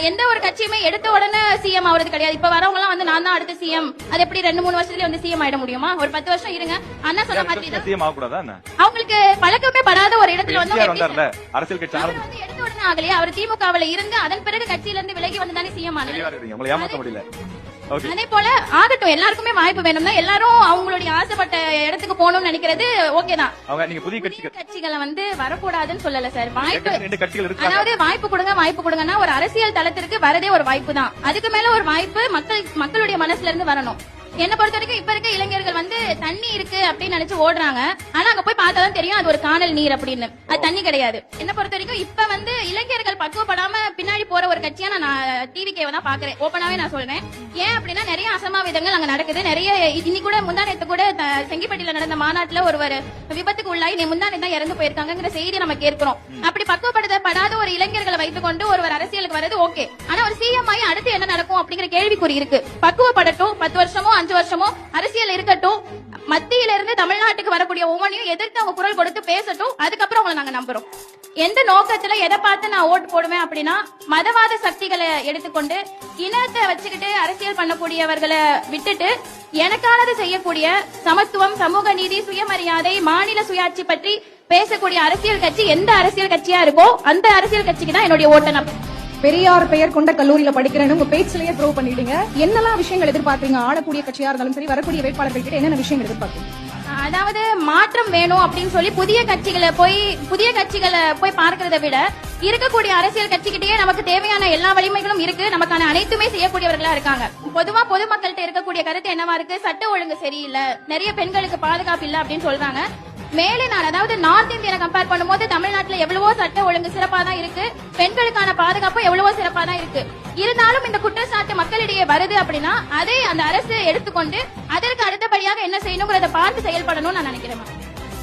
எந்த ஒரு கட்சியுமே எடுத்த உடனே சிஎம் ஆகுறது கிடையாது. இப்ப வரவங்க எல்லாம் வந்து நான் தான் அடுத்த சிஎம், அது எப்படி 2-3 வருஷத்துல வந்து சிஎம் ஆயிட முடியுமா? ஒரு 10 வருஷம் இருங்க. அண்ணா சொன்ன மாதிரி தான் சிஎம் ஆக கூடாதா? அவங்களுக்கு பழக்கமே படாத ஒரு இடத்துல வந்து அரசியல் கட்சி வந்து எடுத்த உடனே ஆகலையா? அவர் திமுகவுல இருந்து அதன் பிறகு கட்சியில இருந்து விலகி வந்து தானே சிஎம் ஆனாரு. உங்களை ஏமாத்த முடியல. அதே போல ஆகட்டும், எல்லாருக்குமே வாய்ப்பு வேணும்னா எல்லாரும் அவங்களுடைய ஆசைப்பட்ட இடத்துக்கு போகணும்னு நினைக்கிறது ஓகே தான். நீங்க புதிய கட்சிகளை வந்து வரக்கூடாதுன்னு சொல்லல சார். வாய்ப்பு, 2 கட்சிகள் இருக்கு. அதாவது வாய்ப்பு கொடுங்கன்னா ஒரு அரசியல் தளத்திற்கு வரதே ஒரு வாய்ப்பு தான். அதுக்கு மேல ஒரு வாய்ப்பு மக்களுடைய மனசுல இருந்து வரணும். என்ன பொறுத்த வரைக்கும் இப்ப இருக்க இளைஞர்கள் வந்து தண்ணி இருக்கு அப்படின்னு நினைச்சு ஓடுறாங்க. ஆனா அங்க போய் பார்த்தாதான் தெரியும் அது ஒரு காணல் நீர் அப்படின்னு. அது தண்ணி கிடையாது. என்ன பொறுத்த வரைக்கும் இப்ப வந்து இளைஞர்கள் பக்குவப்படாம பின்னாடி போற ஒரு கட்சியா நான் டிவிகேவை தான் பாக்குறேன். ஓப்பனாவே நான் சொல்றேன். ஏன் அப்படின்னா நிறைய அசம்பாவிதங்கள் அங்க நடக்குது. நிறைய இன்னி கூட முந்தானத்து கூட செங்கிப்பட்டியில நடந்த மாநாட்டுல ஒருவர் விபத்துக்கு உள்ளாகி முந்தானே தான் இறந்து போயிருக்காங்கிற செய்தி நம்ம கேட்கிறோம். அப்படி பக்குவப்படுத்தப்படாத ஒரு இளைஞர்களை வைத்துக் கொண்டு ஒருவர் அரசியலுக்கு வரது ஓகே. ஆனா ஒரு சிஎம் ஆகி அடுத்து என்ன நடக்கும் அப்படிங்கிற கேள்விக்குறி இருக்கு. பக்குவப்படட்டும், 10 வருஷமோ 5 வருஷமோ அரசியல் இருக்கட்டும். மத்தியில இருந்து தமிழ்நாட்டுக்கு வரக்கூடிய ஒவ்வொன்றையும் எதிர்த்து அவங்க குரல் கொடுத்து பேசட்டும். அதுக்கப்புறம் உங்களை நாங்க நம்புறோம். எந்த நோக்கத்துல எதை பார்த்து நான் ஓட்டு போடுவேன் அப்படின்னா, மதவாத சக்திகளை எடுத்துக்கொண்டு இனத்தை வச்சுக்கிட்டு அரசியல் பண்ணக்கூடியவர்களை விட்டுட்டு எனக்கானது செய்யக்கூடிய சமத்துவம், சமூக நீதி, சுயமரியாதை, மாநில சுயாட்சி பற்றி பேசக்கூடிய அரசியல் கட்சி எந்த அரசியல் கட்சியா இருக்கோ அந்த அரசியல் கட்சிக்கு தான் என்னுடைய ஓட்டை நான். பெரியார் பெயர் கொண்ட கல்லூரியில படிக்கிறேன்னு உங்க பேச்சிலேயே ப்ரூவ் பண்ணிட்டீங்க. என்னெல்லாம் விஷயங்கள் எதிர்பார்த்தீங்க? ஆளக்கூடிய கட்சியா இருந்தாலும் சரி, வரக்கூடிய வேட்பாளர்கள் கிட்ட என்னென்ன விஷயங்கள் எதிர்பார்த்தீங்க? அதாவது மாற்றம் வேணும் அப்படின்னு சொல்லி புதிய கட்சிகளை போய் பார்க்கறத விட இருக்கக்கூடிய அரசியல் கட்சிகிட்டயே நமக்கு தேவையான எல்லா வலிமைகளும் இருக்கு. நமக்கான அனைத்துமே செய்யக்கூடியவர்களா இருக்காங்க. பொதுவா பொதுமக்கள்கிட்ட இருக்கக்கூடிய கருத்து என்னவா இருக்கு? சட்ட ஒழுங்கு சரியில்லை, நிறைய பெண்களுக்கு பாதுகாப்பு இல்ல அப்படின்னு சொல்றாங்க. மேலே நான் அதாவது நார்த் இந்தியனை கம்பேர் பண்ணும்போது தமிழ்நாட்டுல எவ்வளவோ சட்ட ஒழுங்கு சிறப்பா தான் இருக்கு. பெண்களுக்கான பாதுகாப்பு எவ்வளவோ சிறப்பா தான் இருக்கு. இருந்தாலும் இந்த குற்றச்சாட்டு மக்களிடையே வருது அப்படின்னா அதை அந்த அரசு எடுத்துக்கொண்டு அதற்கு அடுத்தபடியாக என்ன செய்யணுங்கிறத பார்த்து செயல்படணும்னு நான் நினைக்கிறேன்.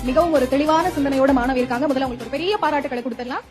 மிகவும் ஒரு தெளிவான சிந்தனையோட மாணவி இருக்காங்க. முதல்ல உங்களுக்கு ஒரு பெரிய பாராட்டுகளை கொடுத்துடலாம்.